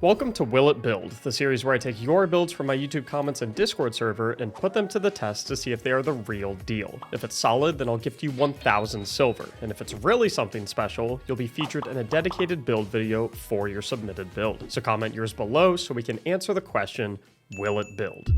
Welcome to Will It Build, the series where I take your builds from my YouTube comments and Discord server and put them to the test to see if they are the real deal. If it's solid, then I'll gift you 1,000 silver, and if it's really something special, you'll be featured in a dedicated build video for your submitted build. So comment yours below so we can answer the question, will it build?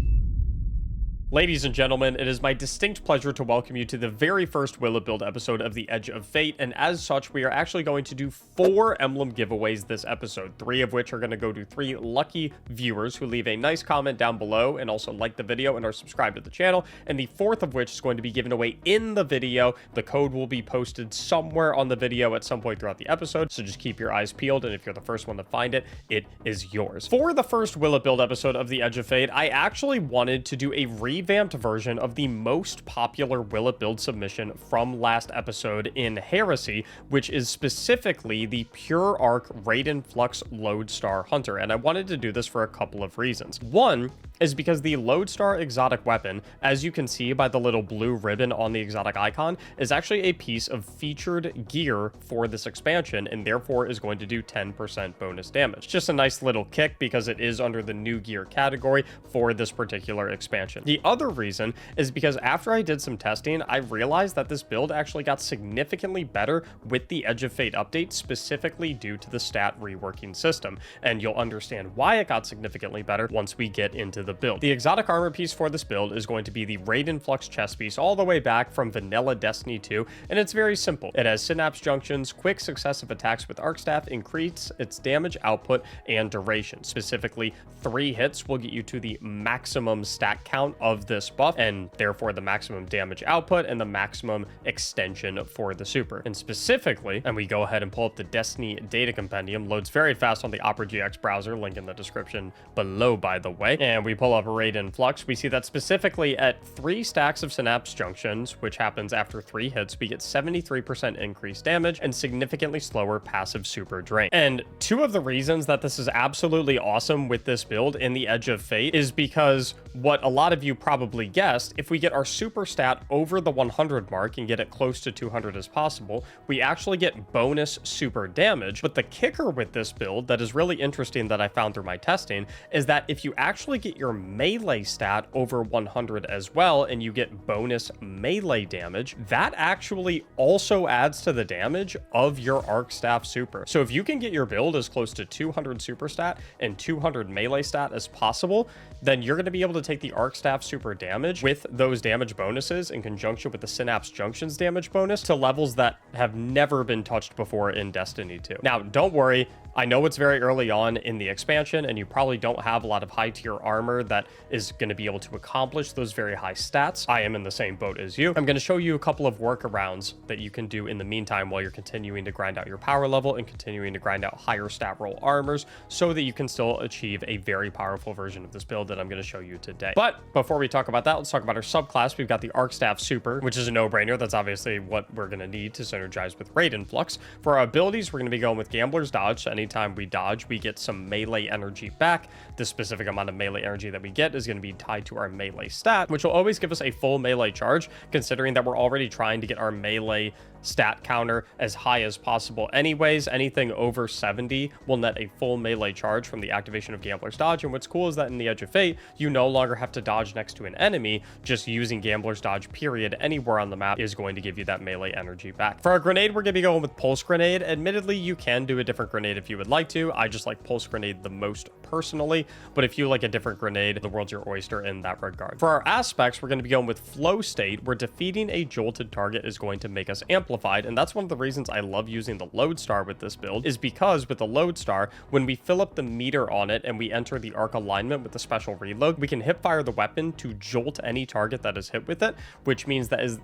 Ladies and gentlemen, it is my distinct pleasure to welcome you to the very first Will It Build episode of The Edge of Fate, and as such, we are actually going to do 4 emblem giveaways this episode, 3 of which are going to go to 3 lucky viewers who leave a nice comment down below and also like the video and are subscribed to the channel, and the 4th of which is going to be given away in the video. The code will be posted somewhere on the video at some point throughout the episode, so just keep your eyes peeled, and if you're the first one to find it, it is yours. For the first Will It Build episode of The Edge of Fate, I actually wanted to do a revamped version of the most popular Will It Build submission from last episode in Heresy, which is specifically the Pure Arc Raiden Flux Lodestar Hunter, and I wanted to do this for a couple of reasons. One is because the Lodestar exotic weapon, as you can see by the little blue ribbon on the exotic icon, is actually a piece of featured gear for this expansion and therefore is going to do 10% bonus damage. Just a nice little kick because it is under the new gear category for this particular expansion. The other reason is because after I did some testing, I realized that this build actually got significantly better with the Edge of Fate update, specifically due to the stat reworking system, and you'll understand why it got significantly better once we get into the build. The exotic armor piece for this build is going to be the Raiden Flux chest piece all the way back from vanilla Destiny 2, and it's very simple. It has synapse junctions, quick successive attacks with arc staff, increase its damage output and duration. Specifically, 3 hits will get you to the maximum stat count of this buff, and therefore the maximum damage output and the maximum extension for the super. And specifically, and we go ahead and pull up the Destiny data compendium, loads very fast on the Opera GX browser, link in the description below by the way, and we pull up Raiden Flux, we see that specifically at 3 stacks of synapse junctions, which happens after 3 hits, we get 73% increased damage and significantly slower passive super drain. And 2 of the reasons that this is absolutely awesome with this build in the Edge of Fate is because what a lot of you probably guessed, if we get our super stat over the 100 mark and get it close to 200 as possible, we actually get bonus super damage. But the kicker with this build that is really interesting that I found through my testing is that if you actually get your melee stat over 100 as well and you get bonus melee damage, that actually also adds to the damage of your arc staff super. So if you can get your build as close to 200 super stat and 200 melee stat as possible, then you're going to be able to take the arc staff super damage with those damage bonuses in conjunction with the synapse junctions damage bonus to levels that have never been touched before in Destiny 2. Now, don't worry, I know it's very early on in the expansion and you probably don't have a lot of high tier armor that is going to be able to accomplish those very high stats. I am in the same boat as you. I'm going to show you a couple of workarounds that you can do in the meantime while you're continuing to grind out your power level and continuing to grind out higher stat roll armors so that you can still achieve a very powerful version of this build that I'm going to show you today. But before we talk about that, let's talk about our subclass. We've got the Arc Staff Super, which is a no-brainer. That's obviously what we're going to need to synergize with Raiden Flux. For our abilities, we're going to be going with Gambler's Dodge. So anytime we dodge, we get some melee energy back. The specific amount of melee energy that we get is going to be tied to our melee stat, which will always give us a full melee charge, considering that we're already trying to get our melee stat counter as high as possible anyways. Anything over 70 will net a full melee charge from the activation of Gambler's Dodge, and what's cool is that in the Edge of Fate, you no longer have to dodge next to an enemy. Just using Gambler's Dodge period anywhere on the map is going to give you that melee energy back. For our grenade, we're going to be going with Pulse Grenade. Admittedly, you can do a different grenade if you would like to. I just like Pulse Grenade the most personally, but if you like a different grenade, the world's your oyster in that regard. For our aspects, we're going to be going with Flow State, where defeating a jolted target is going to make us amplified, and that's one of the reasons I love using the Lodestar with this build, is because with the Lodestar, when we fill up the meter on it and we enter the arc alignment with the special reload, we can hip fire the weapon to jolt any target that is hit with it, which means that is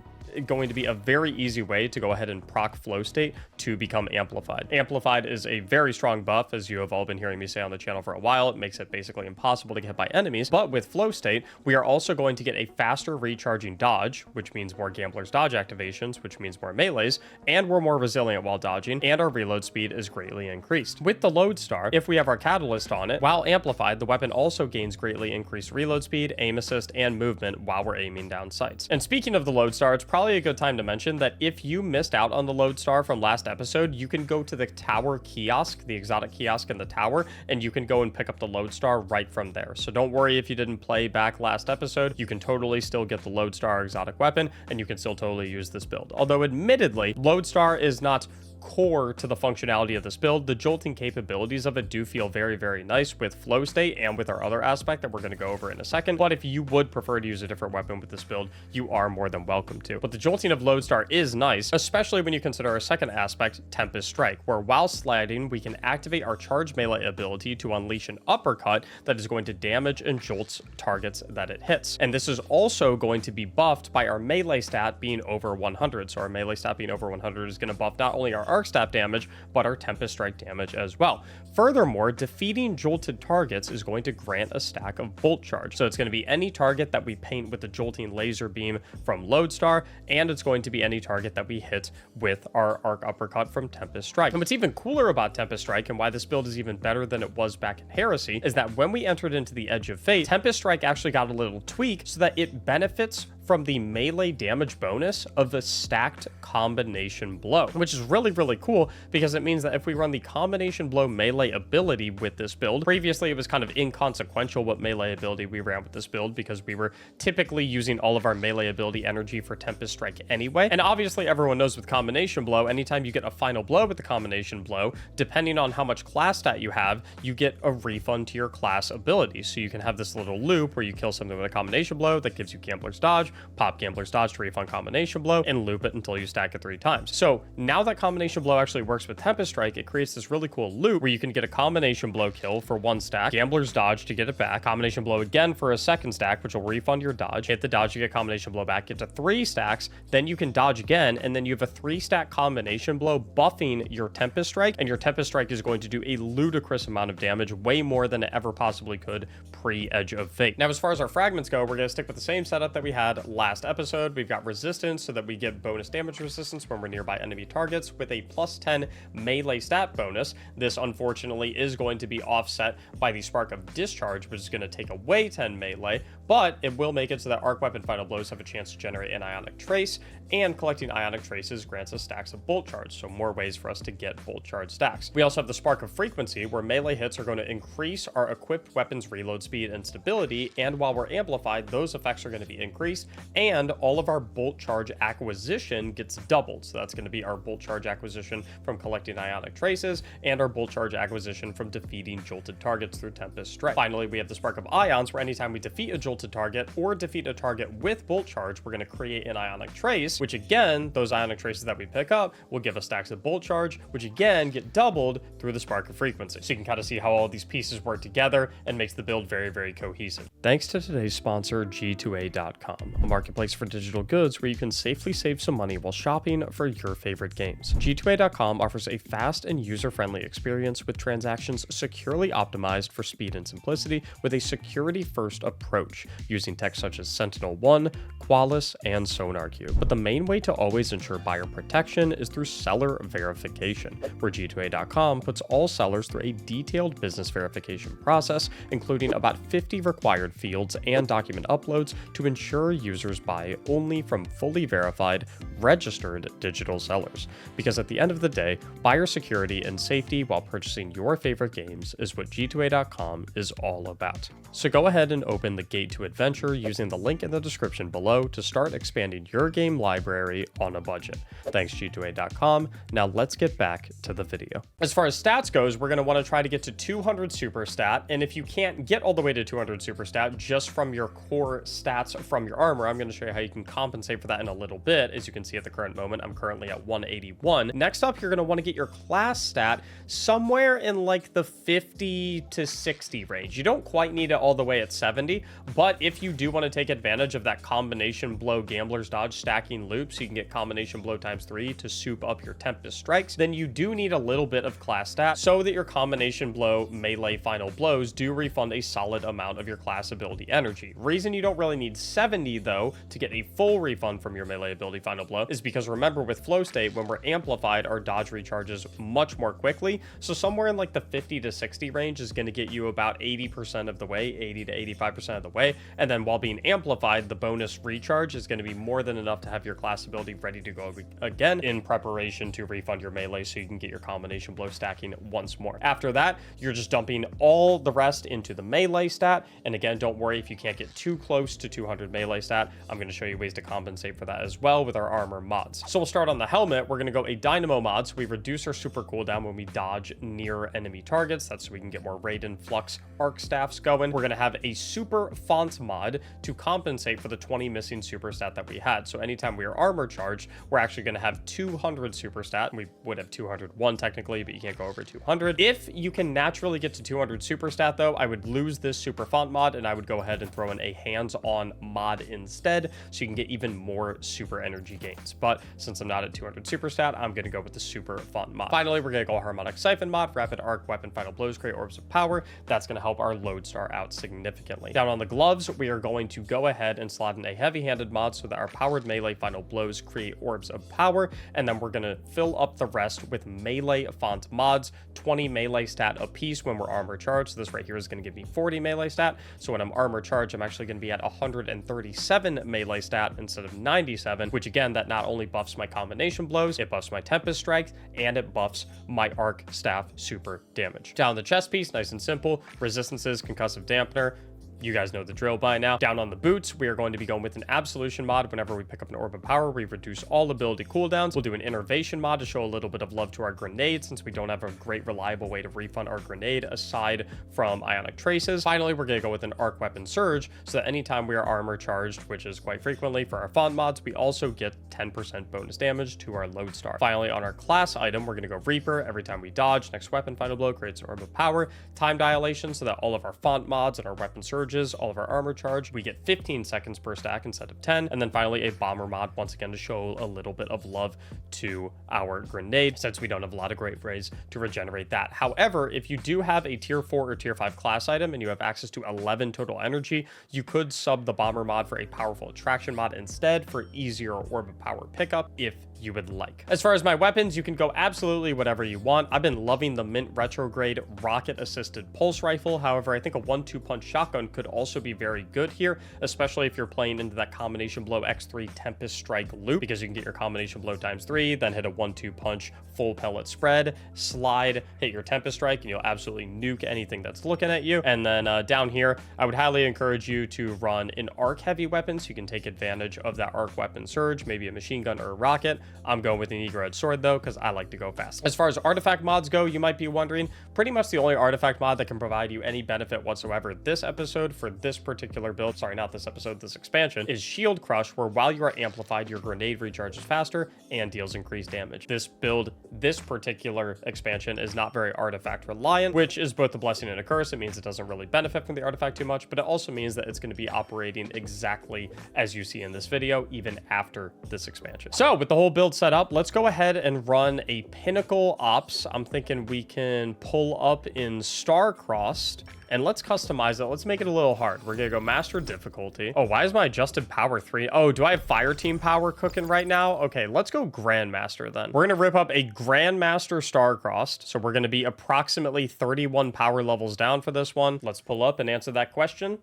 going to be a very easy way to go ahead and proc Flow State to become amplified. Amplified is a very strong buff, as you have all been hearing me say on the channel for a while. It makes it basically impossible to get hit by enemies, but with Flow State, we are also going to get a faster recharging dodge, which means more Gambler's Dodge activations, which means more melees, and we're more resilient while dodging, and our reload speed is greatly increased. With the Lodestar, if we have our Catalyst on it, while amplified, the weapon also gains greatly increased reload speed, aim assist, and movement while we're aiming down sights. And speaking of the Lodestar, it's probably probably a good time to mention that if you missed out on the lodestar from last episode, you can go to the tower kiosk, the exotic kiosk in the tower, and you can go and pick up the lodestar right from there. So don't worry if you didn't play back last episode, you can totally still get the lodestar exotic weapon, and you can still totally use this build. Although admittedly, lodestar is not core to the functionality of this build. The jolting capabilities of it do feel very, very nice with flow state and with our other aspect that we're going to go over in a second. But if you would prefer to use a different weapon with this build, you are more than welcome to. But the jolting of lodestar is nice, especially when you consider our second aspect, Tempest Strike, where while sliding, we can activate our charge melee ability to unleash an uppercut that is going to damage and jolts targets that it hits. And this is also going to be buffed by our melee stat being over 100. So our melee stat being over 100 is going to buff not only our arc stat damage, but our Tempest Strike damage as well. Furthermore, defeating jolted targets is going to grant a stack of bolt charge. So it's going to be any target that we paint with the jolting laser beam from lodestar, and it's going to be any target that we hit with our arc uppercut from Tempest Strike. And what's even cooler about Tempest Strike, and why this build is even better than it was back in Heresy, is that when we entered into the Edge of Fate, Tempest Strike actually got a little tweak so that it benefits from the melee damage bonus of the stacked combination blow, which is really, really cool because it means that if we run the combination blow melee ability with this build, previously it was kind of inconsequential what melee ability we ran with this build because we were typically using all of our melee ability energy for Tempest Strike anyway. And obviously everyone knows with combination blow, anytime you get a final blow with the combination blow, depending on how much class stat you have, you get a refund to your class ability. So you can have this little loop where you kill something with a combination blow that gives you Gambler's Dodge, pop Gambler's Dodge to refund combination blow, and loop it until you stack it 3 times. So now that combination blow actually works with Tempest Strike, it creates this really cool loop where you can get a combination blow kill for 1 stack, Gambler's Dodge to get it back, combination blow again for a 2nd stack, which will refund your dodge, hit the dodge, you get combination blow back, get to 3 stacks, then you can dodge again, and then you have a 3-stack combination blow buffing your Tempest Strike, and your Tempest Strike is going to do a ludicrous amount of damage, way more than it ever possibly could pre-Edge of Fate. Now, as far as our fragments go, we're going to stick with the same setup that we had last episode. We've got resistance so that we get bonus damage resistance when we're nearby enemy targets with a +10 melee stat bonus. This unfortunately is going to be offset by the Spark of Discharge, which is going to take away 10 melee, but it will make it so that arc weapon final blows have a chance to generate an ionic trace, and collecting ionic traces grants us stacks of bolt charge, so more ways for us to get bolt charge stacks. We also have the Spark of Frequency, where melee hits are going to increase our equipped weapons reload speed and stability, and while we're amplified, those effects are going to be increased, and all of our bolt charge acquisition gets doubled. So that's going to be our bolt charge acquisition from collecting ionic traces and our bolt charge acquisition from defeating jolted targets through Tempest Strike. Finally, we have the Spark of Ions, where anytime we defeat a jolted target or defeat a target with bolt charge, we're going to create an ionic trace, which again, those ionic traces that we pick up will give us stacks of bolt charge, which again get doubled through the Spark of Frequency. So you can kind of see how all these pieces work together and makes the build very, very cohesive. Thanks to today's sponsor, G2A.com, a marketplace for digital goods where you can safely save some money while shopping for your favorite games. G2A.com offers a fast and user-friendly experience with transactions securely optimized for speed and simplicity with a security-first approach, using tech such as Sentinel-1, Qualys, and SonarQube. But the main way to always ensure buyer protection is through seller verification, where G2A.com puts all sellers through a detailed business verification process, including about 50 required fields and document uploads to ensure users buy only from fully verified, registered digital sellers. Because at the end of the day, buyer security and safety while purchasing your favorite games is what G2A.com is all about. So go ahead and open the gate to adventure using the link in the description below to start expanding your game library on a budget. Thanks G2A.com. Now let's get back to the video. As far as stats goes, we're going to want to try to get to 200 super stat, and if you can't get all the way to 200 super stat just from your core stats from your armor, I'm going to show you how you can compensate for that in a little bit. As you can see at the current moment, I'm currently at 181. Next up, you're going to want to get your class stat somewhere in like the 50 to 60 range. You don't quite need it all the way at 70, but if you do want to take advantage of that combination blow Gambler's Dodge stacking loop, so you can get combination blow ×3 to soup up your Tempest Strikes, then you do need a little bit of class stat so that your combination blow melee final blows do refund a solid amount of your class ability energy. Reason you don't really need 70 though, to get a full refund from your melee ability Final Blow is because remember with Flow State, when we're amplified, our dodge recharges much more quickly. So somewhere in like the 50 to 60 range is going to get you about 80% of the way, 80 to 85% of the way. And then while being amplified, the bonus recharge is going to be more than enough to have your class ability ready to go again in preparation to refund your melee so you can get your combination blow stacking once more. After that, you're just dumping all the rest into the melee stat. And again, don't worry if you can't get too close to 200 melee stat. I'm going to show you ways to compensate for that as well with our armor mods. So we'll start on the helmet. We're going to go a dynamo mod, so we reduce our super cooldown when we dodge near enemy targets. That's so we can get more Raiden Flux arc staffs going. We're going to have a super font mod to compensate for the 20 missing super stat that we had. So anytime we are armor charged, we're actually going to have 200 super stat. We would have 201 technically, but you can't go over 200. If you can naturally get to 200 super stat though, I would lose this super font mod and I would go ahead and throw in a hands-on mod instead so you can get even more super energy gains. But since I'm not at 200 super stat, I'm going to go with the super font mod. Finally, we're going to go harmonic siphon mod, rapid arc, weapon, final blows, create orbs of power. That's going to help our lodestar out significantly. Down on the gloves, we are going to go ahead and slot in a heavy-handed mod so that our powered melee final blows create orbs of power, and then we're going to fill up the rest with melee font mods, 20 melee stat a piece when we're armor charged. So this right here is going to give me 40 melee stat. So when I'm armor charged, I'm actually going to be at 137 melee stat instead of 97, which again, that not only buffs my combination blows, it buffs my tempest strikes, and it buffs my arc staff super damage. Down the chest piece, nice and simple, resistances, concussive dampener. You guys know the drill by now. Down on the boots, we are going to be going with an absolution mod. Whenever we pick up an orb of power, we reduce all ability cooldowns. We'll do an innervation mod to show a little bit of love to our grenade since we don't have a great reliable way to refund our grenade aside from ionic traces. Finally, we're going to go with an arc weapon surge so that anytime we are armor charged, which is quite frequently for our font mods, we also get 10% bonus damage to our lodestar. Finally, on our class item, we're going to go Reaper. Every time we dodge, next weapon final blow creates an orb of power. Time dilation so that all of our font mods and our weapon surges, all of our armor charge, we get 15 seconds per stack instead of 10. And then finally a bomber mod, once again to show a little bit of love to our grenade since we don't have a lot of great ways to regenerate that. However, if you do have a tier 4 or tier 5 class item and you have access to 11 total energy, you could sub the bomber mod for a powerful attraction mod instead for easier orb of power pickup if you would like. As far as my weapons, you can go absolutely whatever you want. I've been loving the mint retrograde rocket assisted pulse rifle. However, I think a 1-2 punch shotgun could also be very good here, especially if you're playing into that combination blow X3 Tempest Strike loop, because you can get your combination blow ×3, then hit a 1-2 punch full pellet spread, slide, hit your Tempest Strike, and you'll absolutely nuke anything that's looking at you. And then down here, I would highly encourage you to run an arc heavy weapon so you can take advantage of that arc weapon surge, maybe a machine gun or a rocket. I'm going with an eager-edged sword though, because I like to go fast. As far as artifact mods go, you might be wondering, pretty much the only artifact mod that can provide you any benefit whatsoever this episode for this particular build, sorry, not this episode, this expansion, is Shield Crush, where while you are amplified, your grenade recharges faster and deals increased damage. This build, this particular expansion is not very artifact reliant, which is both a blessing and a curse. It means it doesn't really benefit from the artifact too much, but it also means that it's going to be operating exactly as you see in this video, even after this expansion. So with the whole build set up, let's go ahead and run a pinnacle ops. I'm thinking we can pull up in Star-Crossed and let's customize it. Let's make it a little hard. We're gonna go master difficulty. Oh, why is my adjusted power 3? Oh, do I have fire team power cooking right now? Okay, let's go grandmaster then. We're gonna rip up a grandmaster Star-Crossed. So we're gonna be approximately 31 power levels down for this one. Let's pull up and answer that question.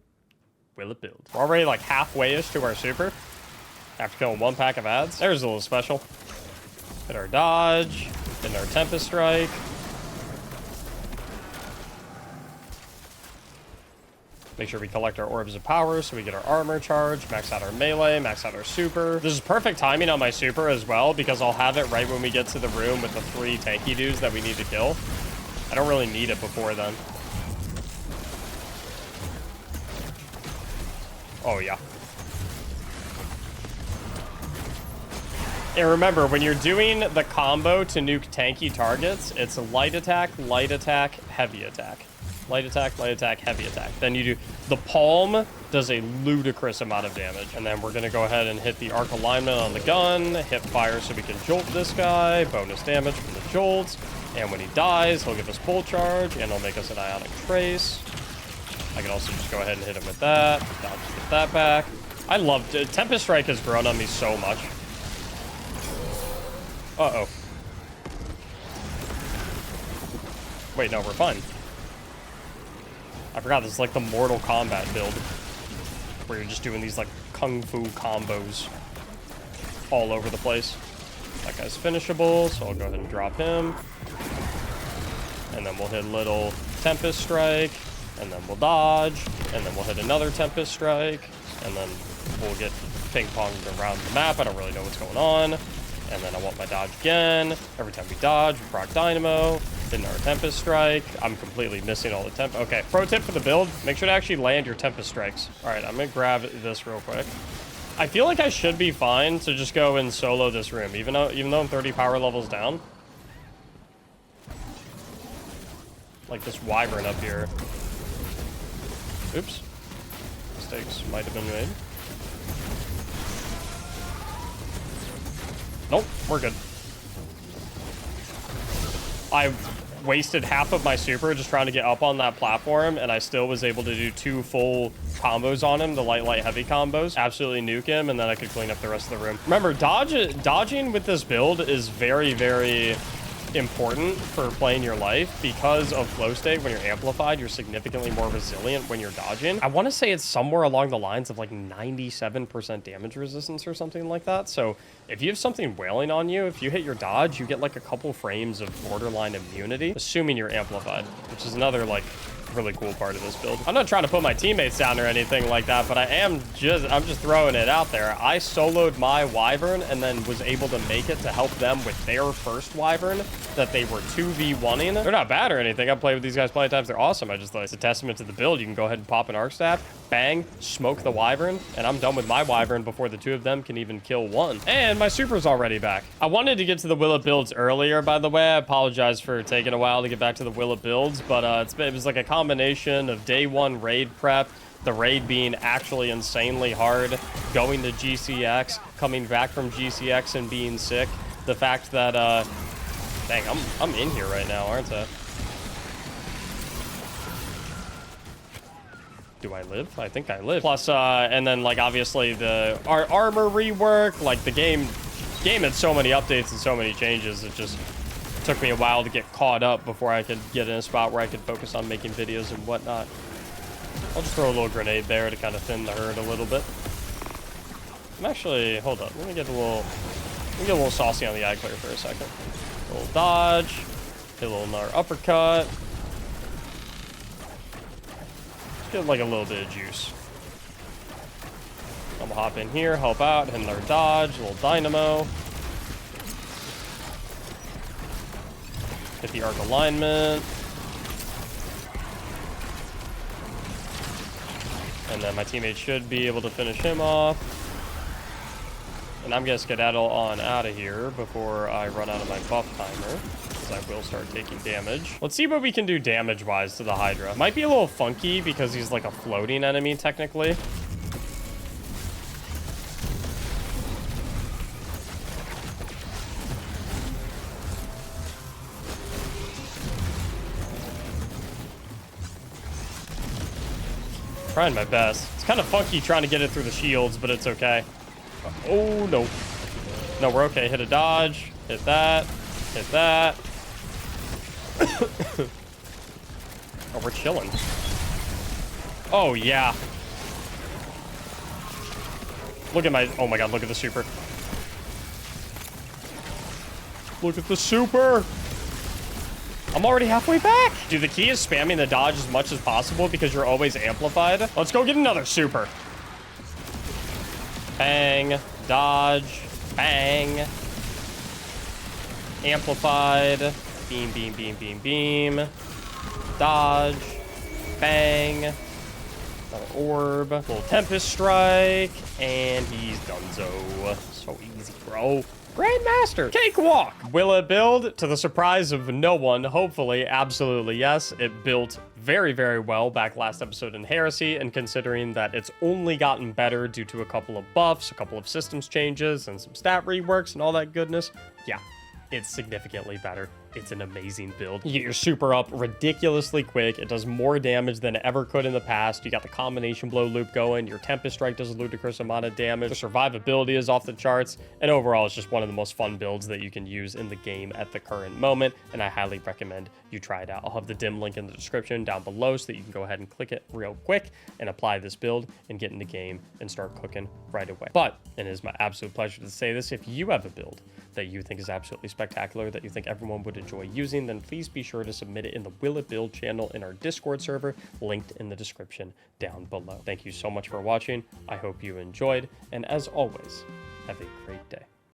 Will it build? We're already like halfway-ish to our super after killing 1 pack of ads. There's a little special. Hit our dodge, hit our Tempest Strike. Make sure we collect our orbs of power so we get our armor charge, max out our melee, max out our super. This is perfect timing on my super as well because I'll have it right when we get to the room with the 3 tanky dudes that we need to kill. I don't really need it before then. Oh yeah. And remember, when you're doing the combo to nuke tanky targets, it's light attack, heavy attack. Light attack, heavy attack. Then you do... The palm does a ludicrous amount of damage. And then we're going to go ahead and hit the arc alignment on the gun, hip fire so we can jolt this guy, bonus damage from the jolts. And when he dies, he'll give us full charge, and he'll make us an ionic trace. I can also just go ahead and hit him with that. Dodge to get that back. I loved it. Tempest Strike has grown on me so much. Uh-oh. Wait, no, we're fine. I forgot this is like the Mortal Kombat build, where you're just doing these like kung fu combos all over the place. That guy's finishable, so I'll go ahead and drop him. And then we'll hit a little Tempest Strike, and then we'll dodge, and then we'll hit another Tempest Strike, and then we'll get ping-ponged around the map. I don't really know what's going on. And then I want my dodge again. Every time we dodge, we proc Dynamo, hitting our Tempest Strike. I'm completely missing all the temp. Okay, pro tip for the build, make sure to actually land your Tempest Strikes. All right, I'm gonna grab this real quick. I feel like I should be fine to just go and solo this room, even though I'm 30 power levels down. Like this Wyvern up here. Oops. Mistakes might have been made. Nope, we're good. I wasted half of my super just trying to get up on that platform, and I still was able to do 2 full combos on him, the light, heavy combos. Absolutely nuke him, and then I could clean up the rest of the room. Remember, dodging with this build is very, very important for playing your life because of flow state. When you're amplified, you're significantly more resilient when you're dodging. I want to say it's somewhere along the lines of like 97% damage resistance or something like that. So if you have something wailing on you, if you hit your dodge, you get like a couple frames of borderline immunity, assuming you're amplified, which is another like really cool part of this build. I'm not trying to put my teammates down or anything like that, but I'm just throwing it out there. I soloed my Wyvern and then was able to make it to help them with their first Wyvern that they were 2v1ing. They're not bad or anything. I've played with these guys plenty of times. They're awesome. I just thought it's a testament to the build. You can go ahead and pop an arc staff, bang, smoke the Wyvern, and I'm done with my Wyvern before the 2 of them can even kill one. And my super's already back. I wanted to get to the Willa builds earlier, by the way. I apologize for taking a while to get back to the Willa builds, but it was like a combination of day 1 raid prep, the raid being actually insanely hard, going to GCX, coming back from GCX and being sick, the fact that, dang, I'm in here right now, aren't I? Do I live? I think I live. Plus, and then, like, obviously, our armor rework, like, the game had so many updates and so many changes, it just took me a while to get caught up before I could get in a spot where I could focus on making videos and whatnot. I'll just throw a little grenade there to kind of thin the herd a little bit. I'm actually, hold up, let me get a little saucy on the eye clear for a second. A little dodge, hit a little another uppercut. Just get like a little bit of juice. I'm gonna hop in here, help out, hit another dodge, a little dynamo. Hit the arc alignment. And then my teammate should be able to finish him off. And I'm gonna skedaddle on out of here before I run out of my buff timer, because I will start taking damage. Let's see what we can do damage-wise to the Hydra. Might be a little funky because he's like a floating enemy, technically. Trying my best. It's kind of funky trying to get it through the shields, but it's okay. Oh, no. No, we're okay. Hit a dodge. Hit that. Hit that. Oh, we're chilling. Oh, yeah. Look at my... Oh, my God. Look at the super. Look at the super. I'm already halfway back. Dude, the key is spamming the dodge as much as possible because you're always amplified. Let's go get another super. Bang. Dodge. Bang. Amplified. Beam, beam, beam, beam, beam. Dodge. Bang. Another orb. Little Tempest Strike. And he's donezo. So easy, bro. Grandmaster. Cakewalk. Will it build? To the surprise of no one, hopefully, absolutely yes. It built very, very well back last episode in Heresy, and considering that it's only gotten better due to a couple of buffs, a couple of systems changes, and some stat reworks and all that goodness, yeah, it's significantly better. It's an amazing build. You get your super up ridiculously quick. It does more damage than it ever could in the past. You got the combination blow loop going. Your Tempest Strike does a ludicrous amount of damage. The survivability is off the charts. And overall, it's just one of the most fun builds that you can use in the game at the current moment. And I highly recommend you try it out. I'll have the dim link in the description down below so that you can go ahead and click it real quick and apply this build and get in the game and start cooking right away. But it is my absolute pleasure to say this. If you have a build that you think is absolutely spectacular, that you think everyone would enjoy using, then please be sure to submit it in the Will It Build channel in our Discord server, linked in the description down below. Thank you so much for watching. I hope you enjoyed, and as always, have a great day.